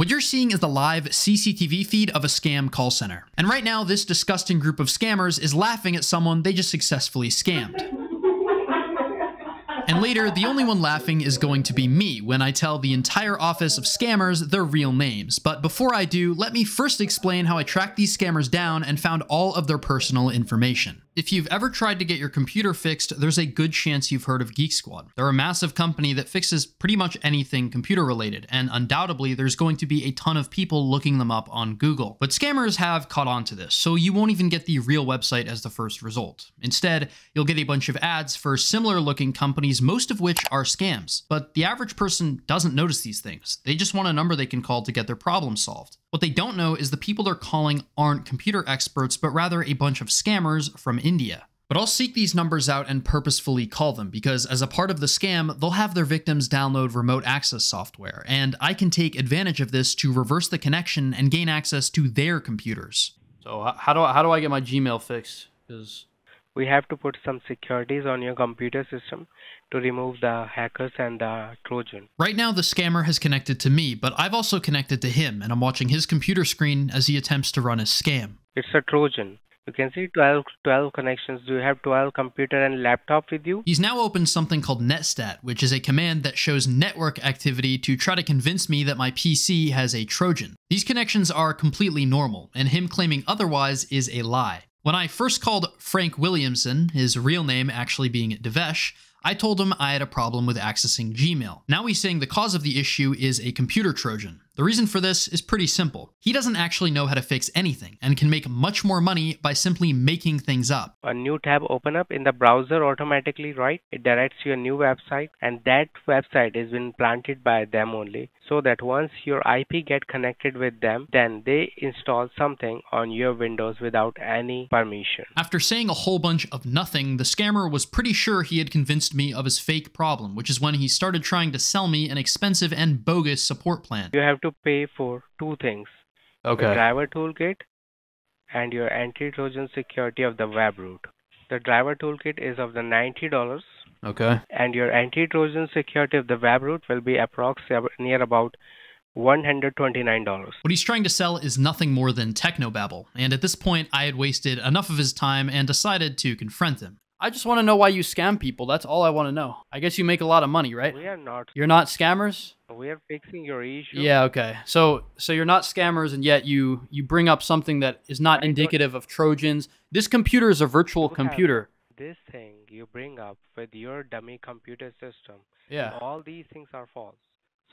What you're seeing is the live CCTV feed of a scam call center. And right now, this disgusting group of scammers is laughing at someone they just successfully scammed. And later, the only one laughing is going to be me when I tell the entire office of scammers their real names. But before I do, let me first explain how I tracked these scammers down and found all of their personal information. If you've ever tried to get your computer fixed, there's a good chance you've heard of Geek Squad. They're a massive company that fixes pretty much anything computer related, and undoubtedly there's going to be a ton of people looking them up on Google. But scammers have caught on to this, so you won't even get the real website as the first result. Instead, you'll get a bunch of ads for similar looking companies, most of which are scams. But the average person doesn't notice these things. They just want a number they can call to get their problem solved. What they don't know is the people they're calling aren't computer experts, but rather a bunch of scammers from India. But I'll seek these numbers out and purposefully call them, because as a part of the scam, they'll have their victims download remote access software, and I can take advantage of this to reverse the connection and gain access to their computers. So how do I get my Gmail fixed? Because we have to put some securities on your computer system to remove the hackers and the Trojan. Right now, the scammer has connected to me, but I've also connected to him, and I'm watching his computer screen as he attempts to run his scam. It's a Trojan. You can see 12 connections. Do you have 12 computer and laptop with you? He's now opened something called netstat, which is a command that shows network activity to try to convince me that my PC has a Trojan. These connections are completely normal, and him claiming otherwise is a lie. When I first called Frank Williamson, his real name actually being Devesh, I told him I had a problem with accessing Gmail. Now he's saying the cause of the issue is a computer Trojan. The reason for this is pretty simple. He doesn't actually know how to fix anything and can make much more money by simply making things up. A new tab open up in the browser automatically, right? It directs you a new website, and that website has been planted by them only, so that once your IP get connected with them, then they install something on your Windows without any permission. After saying a whole bunch of nothing, the scammer was pretty sure he had convinced me of his fake problem, which is when he started trying to sell me an expensive and bogus support plan. You have to pay for two things. Okay. The driver toolkit and your anti-Trojan security of the web root. The driver toolkit is of the $90. Okay. And your anti-Trojan security of the web root will be approximately near about $129. What he's trying to sell is nothing more than technobabble, and at this point I had wasted enough of his time and decided to confront him. I just want to know why you scam people. That's all I want to know. I guess you make a lot of money, right? We are not. You're not scammers? We are fixing your issue. Yeah, okay. So you're not scammers, and yet you bring up something that is not indicative of Trojans. This computer is a virtual computer. This thing you bring up with your dummy computer system. Yeah. All these things are false.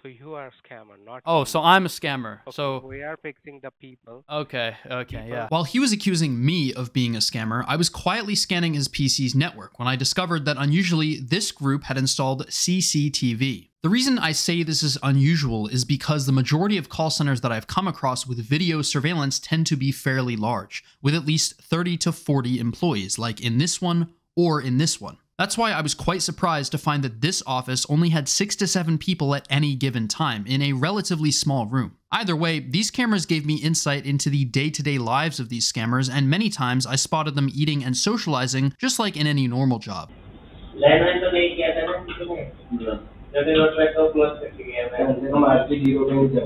So you are a scammer, not Oh, me. so I'm a scammer. Okay, so we are fixing the people. Okay, yeah. While he was accusing me of being a scammer, I was quietly scanning his PC's network when I discovered that unusually this group had installed CCTV. The reason I say this is unusual is because the majority of call centers that I've come across with video surveillance tend to be fairly large, with at least 30 to 40 employees, like in this one or in this one. That's why I was quite surprised to find that this office only had 6 to 7 people at any given time in a relatively small room. Either way, these cameras gave me insight into the day-to-day lives of these scammers, and many times I spotted them eating and socializing just like in any normal job.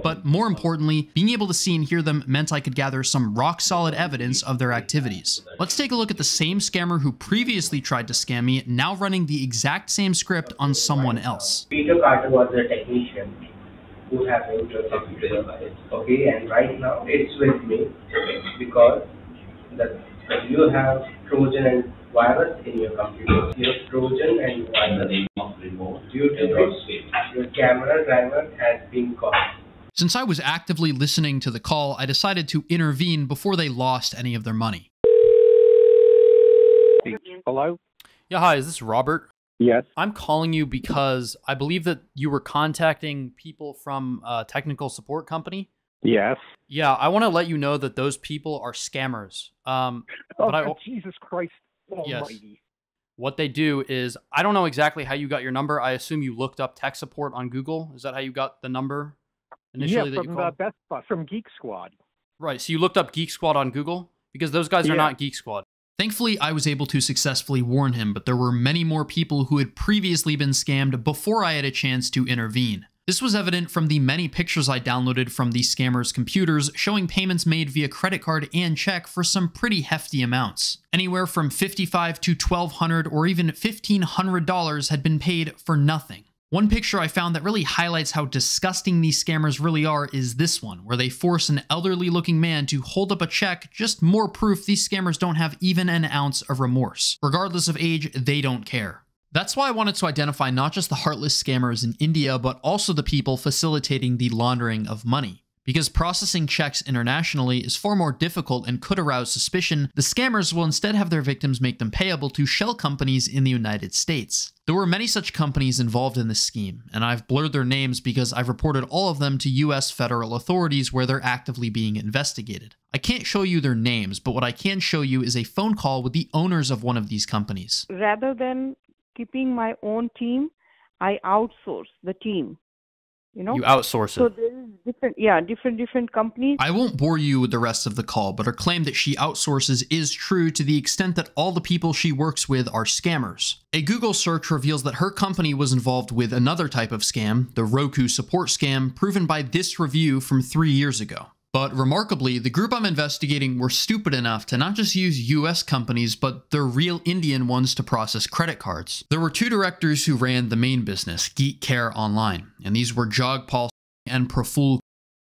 But more importantly, being able to see and hear them meant I could gather some rock-solid evidence of their activities. Let's take a look at the same scammer who previously tried to scam me, now running the exact same script on someone else. Peter Carter was a technician who has okay, and right now it's with me because you have Trojan and virus in your computer. Your Trojan and virus due to which your camera driver has been caught. Since I was actively listening to the call, I decided to intervene before they lost any of their money. Hello? Yeah, hi, is this Robert? Yes. I'm calling you because I believe that you were contacting people from a technical support company. Yes. Yeah, I want to let you know that those people are scammers. Jesus Christ almighty. Yes. What they do is, I don't know exactly how you got your number. I assume you looked up tech support on Google. Is that how you got the number initially that you called? Best Buy, from Geek Squad. Right, so you looked up Geek Squad on Google? Because those guys are not Geek Squad. Thankfully, I was able to successfully warn him, but there were many more people who had previously been scammed before I had a chance to intervene. This was evident from the many pictures I downloaded from the scammers' computers showing payments made via credit card and check for some pretty hefty amounts. Anywhere from $55 to $1,200 or even $1,500 had been paid for nothing. One picture I found that really highlights how disgusting these scammers really are is this one, where they force an elderly looking man to hold up a check, just more proof these scammers don't have even an ounce of remorse. Regardless of age, they don't care. That's why I wanted to identify not just the heartless scammers in India, but also the people facilitating the laundering of money. Because processing checks internationally is far more difficult and could arouse suspicion, the scammers will instead have their victims make them payable to shell companies in the United States. There were many such companies involved in this scheme, and I've blurred their names because I've reported all of them to US federal authorities where they're actively being investigated. I can't show you their names, but what I can show you is a phone call with the owners of one of these companies. Rather than keeping my own team, I outsource the team. You outsource it. So there is different companies. I won't bore you with the rest of the call, but her claim that she outsources is true to the extent that all the people she works with are scammers. A Google search reveals that her company was involved with another type of scam, the Roku support scam, proven by this review from 3 years ago. But remarkably, the group I'm investigating were stupid enough to not just use US companies, but the real Indian ones to process credit cards. There were 2 directors who ran the main business, Geek Care Online, and these were Jagpal and Praful.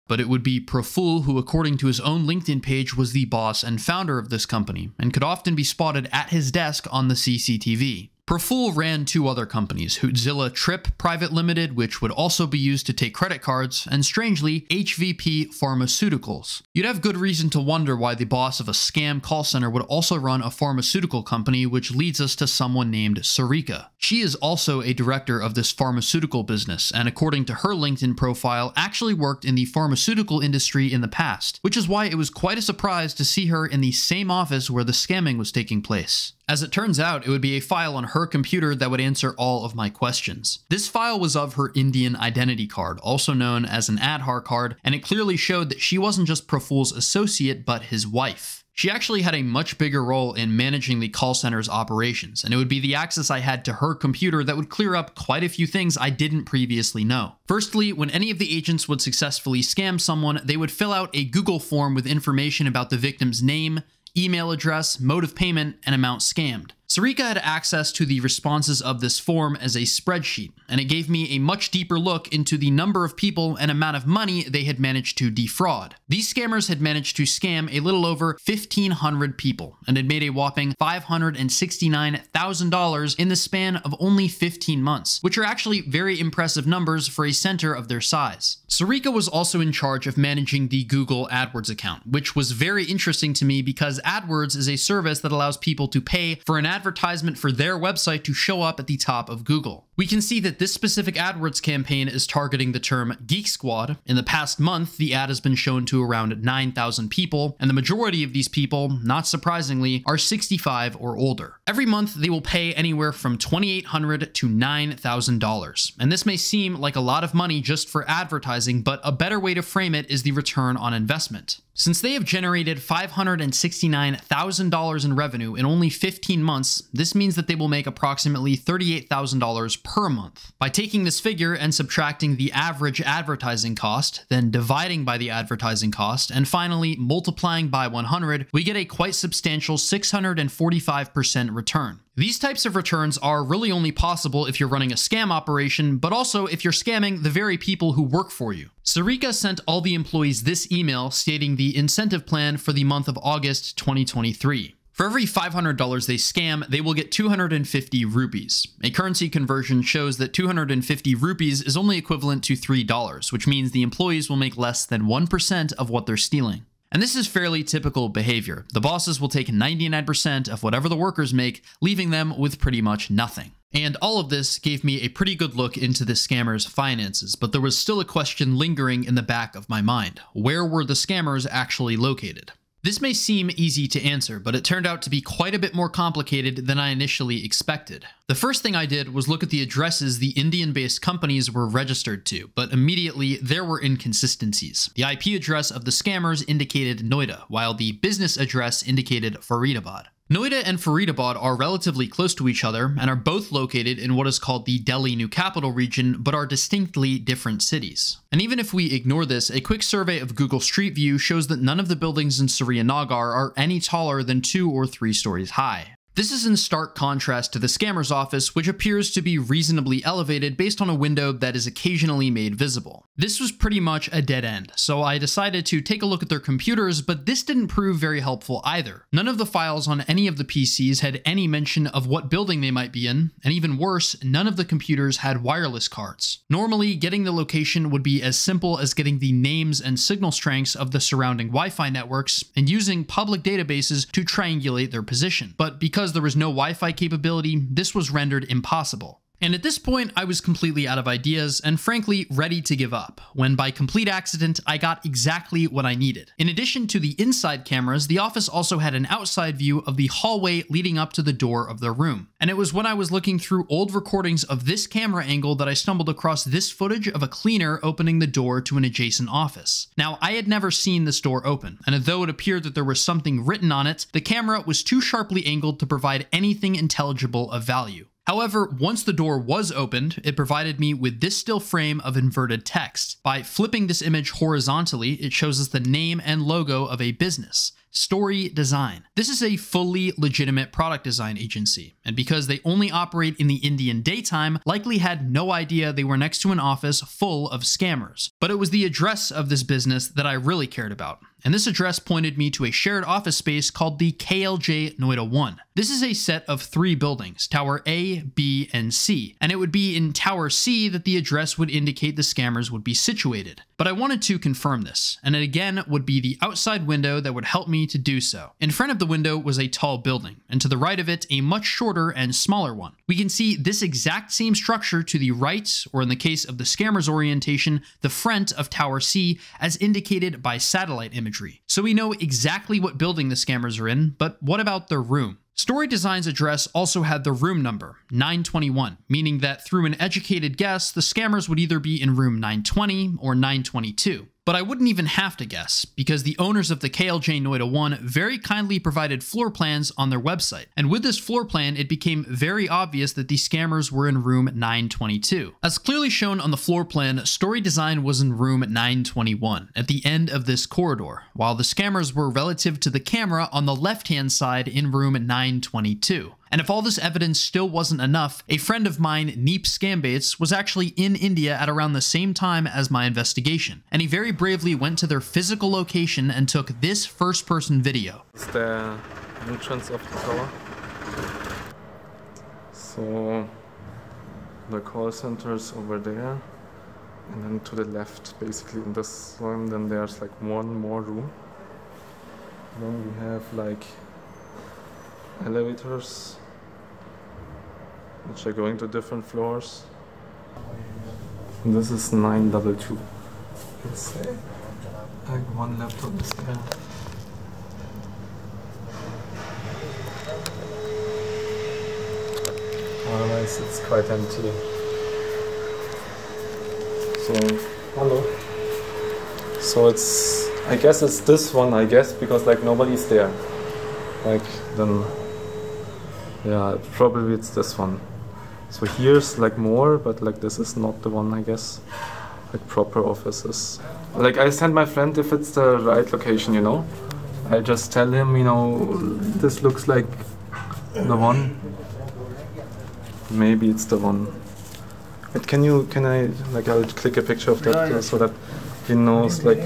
But it would be Praful who, according to his own LinkedIn page, was the boss and founder of this company, and could often be spotted at his desk on the CCTV. Praful ran 2 other companies, Hootzilla Trip Private Limited, which would also be used to take credit cards, and strangely, HVP Pharmaceuticals. You'd have good reason to wonder why the boss of a scam call center would also run a pharmaceutical company, which leads us to someone named Sarika. She is also a director of this pharmaceutical business, and according to her LinkedIn profile, actually worked in the pharmaceutical industry in the past, which is why it was quite a surprise to see her in the same office where the scamming was taking place. As it turns out, it would be a file on her computer that would answer all of my questions. This file was of her Indian identity card, also known as an Aadhaar card, and it clearly showed that she wasn't just Praful's associate, but his wife. She actually had a much bigger role in managing the call center's operations, and it would be the access I had to her computer that would clear up quite a few things I didn't previously know. Firstly, when any of the agents would successfully scam someone, they would fill out a Google form with information about the victim's name, email address, mode of payment, and amount scammed. Sarika had access to the responses of this form as a spreadsheet, and it gave me a much deeper look into the number of people and amount of money they had managed to defraud. These scammers had managed to scam a little over 1,500 people, and had made a whopping $569,000 in the span of only 15 months, which are actually very impressive numbers for a center of their size. Sarika was also in charge of managing the Google AdWords account, which was very interesting to me because AdWords is a service that allows people to pay for an advertisement for their website to show up at the top of Google. We can see that this specific AdWords campaign is targeting the term Geek Squad. In the past month, the ad has been shown to around 9,000 people, and the majority of these people, not surprisingly, are 65 or older. Every month, they will pay anywhere from $2,800 to $9,000, and this may seem like a lot of money just for advertising, but a better way to frame it is the return on investment. Since they have generated $569,000 in revenue in only 15 months, this means that they will make approximately $38,000 per month. By taking this figure and subtracting the average advertising cost, then dividing by the advertising cost, and finally multiplying by 100, we get a quite substantial 645% return. These types of returns are really only possible if you're running a scam operation, but also if you're scamming the very people who work for you. Sarika sent all the employees this email stating the incentive plan for the month of August 2023. For every $500 they scam, they will get 250 rupees. A currency conversion shows that 250 rupees is only equivalent to $3, which means the employees will make less than 1% of what they're stealing. And this is fairly typical behavior. The bosses will take 99% of whatever the workers make, leaving them with pretty much nothing. And all of this gave me a pretty good look into the scammer's finances, but there was still a question lingering in the back of my mind. Where were the scammers actually located? This may seem easy to answer, but it turned out to be quite a bit more complicated than I initially expected. The first thing I did was look at the addresses the Indian-based companies were registered to, but immediately there were inconsistencies. The IP address of the scammers indicated Noida, while the business address indicated Faridabad. Noida and Faridabad are relatively close to each other and are both located in what is called the Delhi New Capital region, but are distinctly different cities. And even if we ignore this, a quick survey of Google Street View shows that none of the buildings in Surya-Nagar are any taller than 2 or 3 stories high. This is in stark contrast to the scammer's office, which appears to be reasonably elevated based on a window that is occasionally made visible. This was pretty much a dead end, so I decided to take a look at their computers, but this didn't prove very helpful either. None of the files on any of the PCs had any mention of what building they might be in, and even worse, none of the computers had wireless cards. Normally, getting the location would be as simple as getting the names and signal strengths of the surrounding Wi-Fi networks and using public databases to triangulate their position. But because there was no Wi-Fi capability, this was rendered impossible. And at this point, I was completely out of ideas and frankly ready to give up, when by complete accident, I got exactly what I needed. In addition to the inside cameras, the office also had an outside view of the hallway leading up to the door of their room. And it was when I was looking through old recordings of this camera angle that I stumbled across this footage of a cleaner opening the door to an adjacent office. Now, I had never seen this door open, and though it appeared that there was something written on it, the camera was too sharply angled to provide anything intelligible of value. However, once the door was opened, it provided me with this still frame of inverted text. By flipping this image horizontally, it shows us the name and logo of a business, Story Design. This is a fully legitimate product design agency, and because they only operate in the Indian daytime, likely had no idea they were next to an office full of scammers. But it was the address of this business that I really cared about. And this address pointed me to a shared office space called the KLJ Noida 1. This is a set of 3 buildings, Tower A, B, and C, and it would be in Tower C that the address would indicate the scammers would be situated. But I wanted to confirm this, and it again would be the outside window that would help me to do so. In front of the window was a tall building, and to the right of it, a much shorter and smaller one. We can see this exact same structure to the right, or in the case of the scammer's orientation, the front of Tower C, as indicated by satellite imagery. So we know exactly what building the scammers are in, but what about their room? Story Design's address also had the room number, 921, meaning that through an educated guess, the scammers would either be in room 920 or 922. But I wouldn't even have to guess, because the owners of the KLJ Noida 1 very kindly provided floor plans on their website. And with this floor plan, it became very obvious that the scammers were in room 922. As clearly shown on the floor plan, Story Design was in room 921, at the end of this corridor, while the scammers were relative to the camera on the left-hand side in room 922. And if all this evidence still wasn't enough, a friend of mine, Neep Scambaits, was actually in India at around the same time as my investigation, and he very bravely went to their physical location and took this first-person video. It's the entrance of the tower. So the call center is over there, and then to the left, basically in this room, then there's like one more room. Then we have like elevators which are going to different floors. And this is 922. Let's say like one laptop is there. Otherwise it's quite empty. So hello. So it's, I guess it's this one, because like nobody's there. Like then yeah, probably it's this one. So here's like more, but like this is not the one, I guess. Like proper offices. Like I send my friend if it's the right location, you know. I just tell him, you know, this looks like the one. Maybe it's the one. But can I, like I'll click a picture of that so that he knows like.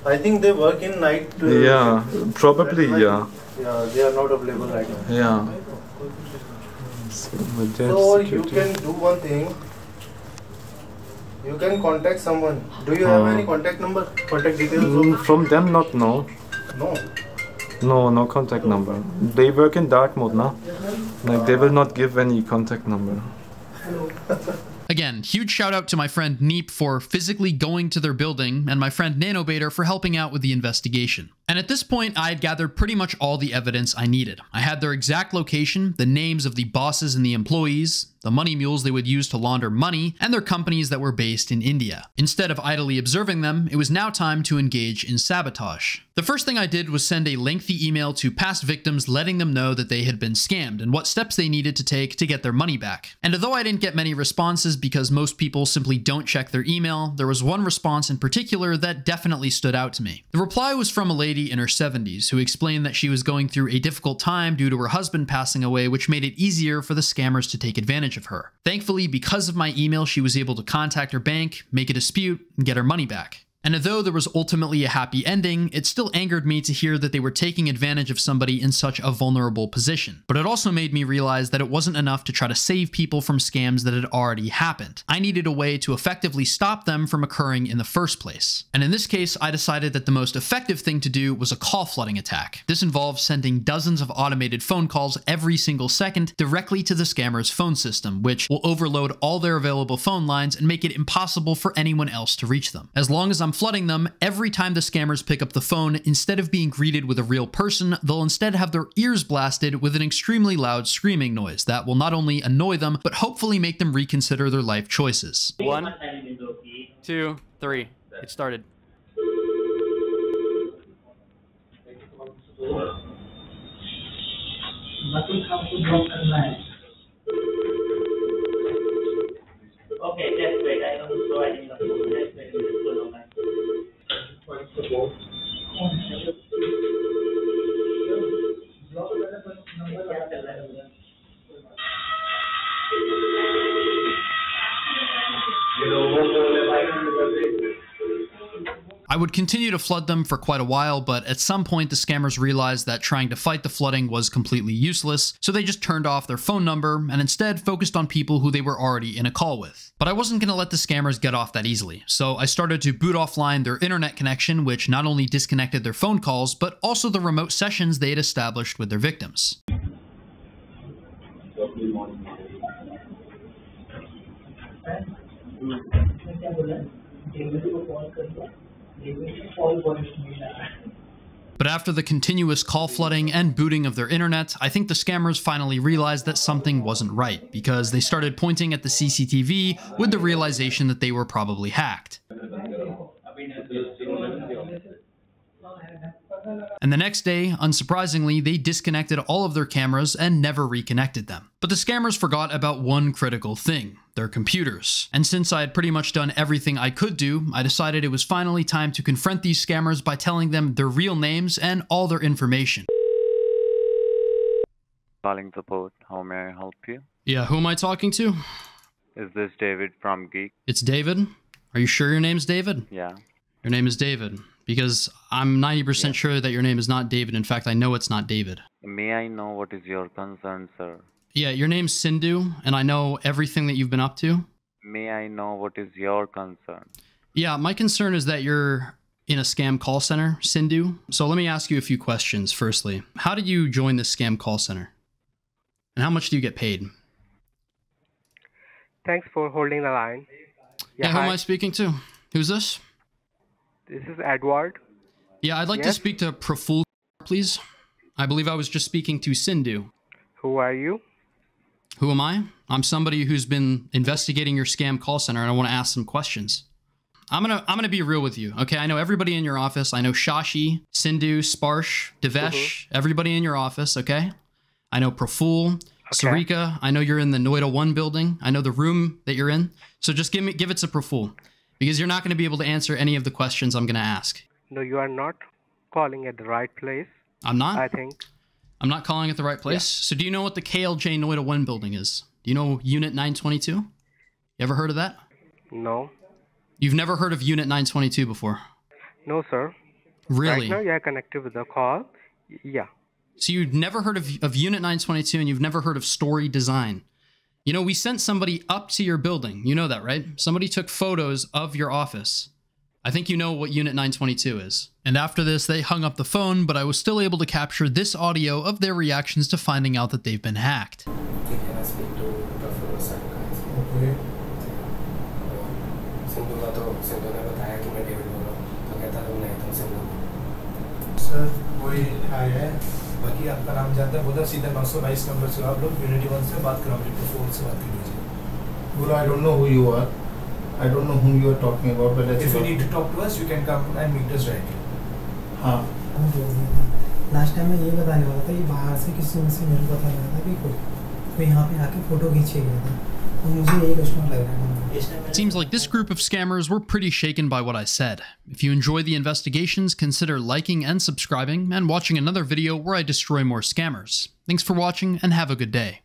I think they work in night. Yeah, probably, yeah. Yeah, they are not available right now. Yeah. So you can do one thing. You can contact someone. Do you have any contact number? Contact details? From them, not, no. No? No contact number. They work in dark mode, no? Like they will not give any contact number. Again, huge shout out to my friend Neep for physically going to their building, and my friend Nanobator for helping out with the investigation. And at this point, I had gathered pretty much all the evidence I needed. I had their exact location, the names of the bosses and the employees, the money mules they would use to launder money, and their companies that were based in India. Instead of idly observing them, it was now time to engage in sabotage. The first thing I did was send a lengthy email to past victims letting them know that they had been scammed and what steps they needed to take to get their money back. And although I didn't get many responses because most people simply don't check their email, there was one response in particular that definitely stood out to me. The reply was from a lady in her 70s who explained that she was going through a difficult time due to her husband passing away, which made it easier for the scammers to take advantage of her. Thankfully, because of my email, she was able to contact her bank, make a dispute, and get her money back. And although there was ultimately a happy ending, it still angered me to hear that they were taking advantage of somebody in such a vulnerable position. But it also made me realize that it wasn't enough to try to save people from scams that had already happened. I needed a way to effectively stop them from occurring in the first place. And in this case, I decided that the most effective thing to do was a call flooding attack. This involves sending dozens of automated phone calls every single second directly to the scammer's phone system, which will overload all their available phone lines and make it impossible for anyone else to reach them. As long as I'm flooding them, every time the scammers pick up the phone, instead of being greeted with a real person, they'll instead have their ears blasted with an extremely loud screaming noise that will not only annoy them, but hopefully make them reconsider their life choices. 1, 2, 3. It started. Okay, just wait. I am providing the phone. Just wait. I would continue to flood them for quite a while, but at some point the scammers realized that trying to fight the flooding was completely useless, so they just turned off their phone number and instead focused on people who they were already in a call with. But I wasn't going to let the scammers get off that easily, so I started to boot offline their internet connection, which not only disconnected their phone calls, but also the remote sessions they had established with their victims. But after the continuous call flooding and booting of their internet, I think the scammers finally realized that something wasn't right, because they started pointing at the CCTV with the realization that they were probably hacked. And the next day, unsurprisingly, they disconnected all of their cameras and never reconnected them. But the scammers forgot about one critical thing: their computers. And since I had pretty much done everything I could do, I decided it was finally time to confront these scammers by telling them their real names and all their information. Calling support, how may I help you? Yeah, who am I talking to? Is this David from Geek? It's David? Are you sure your name's David? Yeah. Your name is David. Because I'm 90% sure that your name is not David. In fact, I know it's not David. May I know what is your concern, sir? Yeah, your name's Sindhu, and I know everything that you've been up to. May I know what is your concern? Yeah, my concern is that you're in a scam call center, Sindhu. So let me ask you a few questions. Firstly, how did you join this scam call center? And how much do you get paid? Thanks for holding the line. Yeah, who am I speaking to? Who's this? This is Edward. Yeah, I'd like to speak to Praful, please. I believe I was just speaking to Sindhu. Who are you? Who am I? I'm somebody who's been investigating your scam call center, and I want to ask some questions. I'm gonna be real with you, okay? I know everybody in your office. I know Shashi, Sindhu, Sparsh, Devesh, everybody in your office, okay? I know Praful, Sarika. I know you're in the Noida 1 building. I know the room that you're in. So just give it to Praful, because you're not going to be able to answer any of the questions I'm going to ask. No, you are not calling at the right place. I'm not? I think. I'm not calling at the right place? Yeah. So do you know what the KLJ Noida 1 building is? Do you know Unit 922? You ever heard of that? No. You've never heard of Unit 922 before? No, sir. Really? Right now you are connected with the call. Yeah. So you've never heard of Unit 922, and you've never heard of Story Design. You know, we sent somebody up to your building. You know that, right? Somebody took photos of your office. I think you know what Unit 922 is. And after this, they hung up the phone, but I was still able to capture this audio of their reactions to finding out that they've been hacked. Can I speak to Praful Sarkar? Okay. Sindhu ने बताया कि मैं David बोल रहा हूँ तो कहता तुम नहीं तुम सिंधु सर वही आया है, बाकी आपका नाम जानता है, बोला सीधा 922 नंबर से आप लोग यूनिटी 1 से बात कराओ, तो फोन से बात कर लीजिए। बोला I don't know who you are, I don't know whom you are talking about, but let's If you go. need to talk to us, you can come and meet us directly. हाँ last time मैं ये बताने वाला था कि बाहर से किसी से मेरे को पता लगा था कि कोई यहाँ पे आके फोटो खींचे गया था, तो मुझे यही कस्टमर लग रहा है। It seems like this group of scammers were pretty shaken by what I said. If you enjoy the investigations, consider liking and subscribing and watching another video where I destroy more scammers. Thanks for watching and have a good day.